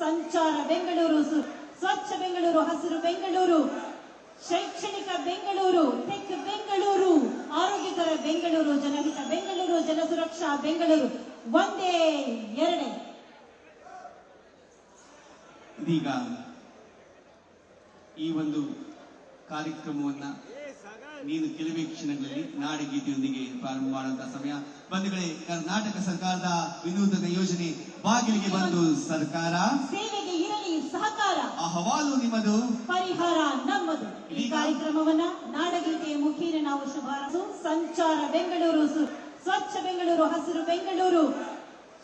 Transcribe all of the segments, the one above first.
ಸಂಚಾರ ಬೆಂಗಳೂರು, ಸ್ವಚ್ಛ ಬೆಂಗಳೂರು, ಹಸಿರು ಬೆಂಗಳೂರು, ಶೈಕ್ಷಣಿಕ ಬೆಂಗಳೂರು, ಟೆಕ್ ಬೆಂಗಳೂರು, ಆರೋಗ್ಯಕರ ಬೆಂಗಳೂರು, ಜನಹಿತ ಬೆಂಗಳೂರು, ಜನಸುರಕ್ಷಾ ಬೆಂಗಳೂರು, ಒಂದೇ ಎರಡೇ. ಇದೀಗ ಈ ಒಂದು ಕಾರ್ಯಕ್ರಮವನ್ನ ನೀನು ಕೆಲವೇ ಕ್ಷಣಗಳಲ್ಲಿ ನಾಡಗೀತೆಯೊಂದಿಗೆ ಪ್ರಾರಂಭ ಮಾಡುವಂತಹ ಸಮಯ. ಬಂಧುಗಳೇ, ಕರ್ನಾಟಕ ಸರ್ಕಾರದ ವಿನೂತನ ಯೋಜನೆ ಬಾಗಿಲಿಗೆ ಬಂದು ಸರ್ಕಾರ ಸೇವೆಗೆ ಇರಲಿ ಸಹಕಾರ, ಅಹವಾಲು ನಿಮ್ಮದು, ಪರಿಹಾರ ನಮ್ಮದು. ಈ ಕಾರ್ಯಕ್ರಮವನ್ನ ನಾಡಗೀತೆಯ ಮುಖೇನ ನಾವು ಶುಭಾರಂಭ. ಸಂಚಾರ ಬೆಂಗಳೂರು, ಸ್ವಚ್ಛ ಬೆಂಗಳೂರು, ಹಸಿರು ಬೆಂಗಳೂರು,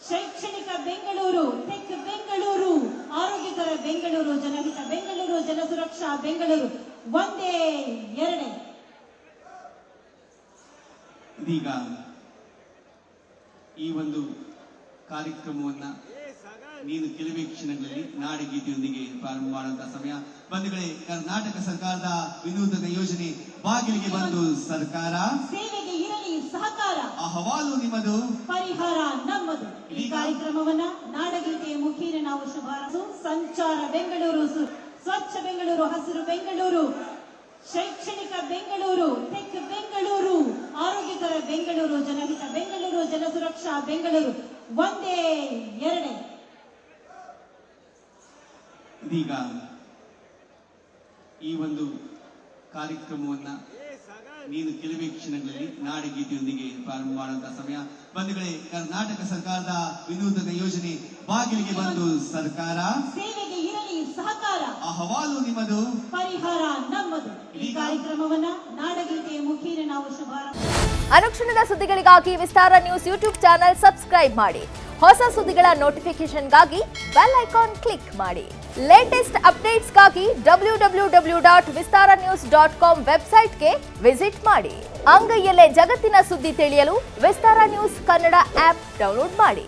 ಶೈಕ್ಷಣಿಕ ಬೆಂಗಳೂರು, ಟೆಕ್ ಬೆಂಗಳೂರು, ಆರೋಗ್ಯಕರ ಬೆಂಗಳೂರು, ಜನಹಿತ ಬೆಂಗಳೂರು, ಜನಸುರಕ್ಷಾ ಬೆಂಗಳೂರು, ಒಂದೇ ಎರಡೇ. ಇದೀಗ ಈ ಒಂದು ಕಾರ್ಯಕ್ರಮವನ್ನ ನೀನು ಕೆಲವೇ ಕ್ಷಣಗಳಲ್ಲಿ ನಾಡಗೀತೆಯೊಂದಿಗೆ ಪ್ರಾರಂಭ ಮಾಡುವಂತಹ ಸಮಯ. ಬಂಧುಗಳೇ, ಕರ್ನಾಟಕ ಸರ್ಕಾರದ ವಿನೂತನ ಯೋಜನೆ ಬಾಗಿಲಿಗೆ ಬಂದು ಸರ್ಕಾರ ಸೇವೆಗೆ ಇರಲಿ ಸಹಕಾರ, ಅಹವಾಲು ನಿಮ್ಮದು, ಪರಿಹಾರ ನಮ್ಮದು. ಈ ಕಾರ್ಯಕ್ರಮವನ್ನ ನಾಡಗೀತೆಯ ಮುಖೇನ ನಾವು ಶುಭಾರಂಭ. ಸಂಚಾರ ಬೆಂಗಳೂರು, ಸ್ವಚ್ಛ ಬೆಂಗಳೂರು, ಹಸಿರು ಬೆಂಗಳೂರು, ಶೈಕ್ಷಣಿಕ ಬೆಂಗಳೂರು, ಟೆಕ್ ಬೆಂಗಳೂರು, ಆರೋಗ್ಯಕರ ಬೆಂಗಳೂರು, ಜನಹಿತ ಬೆಂಗಳೂರು, ಜನಸುರಕ್ಷಾ ಬೆಂಗಳೂರು, ಒಂದೇ ಎರಡೇ. ಇದೀಗ ಈ ಒಂದು ಕಾರ್ಯಕ್ರಮವನ್ನ ನೀನು ಕೆಲವೇ ಕ್ಷಣಗಳಲ್ಲಿ ನಾಡಗೀತೆಯೊಂದಿಗೆ ಪ್ರಾರಂಭ ಮಾಡುವಂತಹ ಸಮಯ. ಬಂಧುಗಳೇ, ಕರ್ನಾಟಕ ಸರ್ಕಾರದ ವಿನೂತನ ಯೋಜನೆ ಬಾಗಿಲಿಗೆ ಬಂದು ಸರ್ಕಾರ ಸೇವೆಗೆ ಇರಲಿ ಸಹಕಾರ, ಅಹವಾಲು ನಿಮ್ಮದು, ಪರಿಹಾರ ನಮ್ಮದು. ಈ ಕಾರ್ಯಕ್ರಮವನ್ನ ನಾಡಗೀತೆಯ ಮುಖೇನ ನಾವು ಶುಭಾರಂಭ. ಅನುಕ್ಷಣದ ಸುದ್ದಿಗಳಿಗಾಗಿ ವಿಸ್ತಾರ ನ್ಯೂಸ್ ಯೂಟ್ಯೂಬ್ ಚಾನೆಲ್ ಸಬ್ಸ್ಕ್ರೈಬ್ ಮಾಡಿ. ಹೊಸ ಸುದ್ದಿಗಳ ನೋಟಿಫಿಕೇಶನ್ಗಾಗಿ ಬೆಲ್ ಐಕಾನ್ ಕ್ಲಿಕ್ ಮಾಡಿ. ಲೇಟೆಸ್ಟ್ ಅಪ್ಡೇಟ್ಸ್ಗಾಗಿ www.vistaranews.com ವೆಬ್ಸೈಟ್ಗೆ ವಿಸಿಟ್ ಮಾಡಿ. ಅಂಗೈಯಲ್ಲೇ ಜಗತ್ತಿನ ಸುದ್ದಿ ತಿಳಿಯಲು ವಿಸ್ತಾರ ನ್ಯೂಸ್ ಕನ್ನಡ ಆಪ್ ಡೌನ್ಲೋಡ್ ಮಾಡಿ.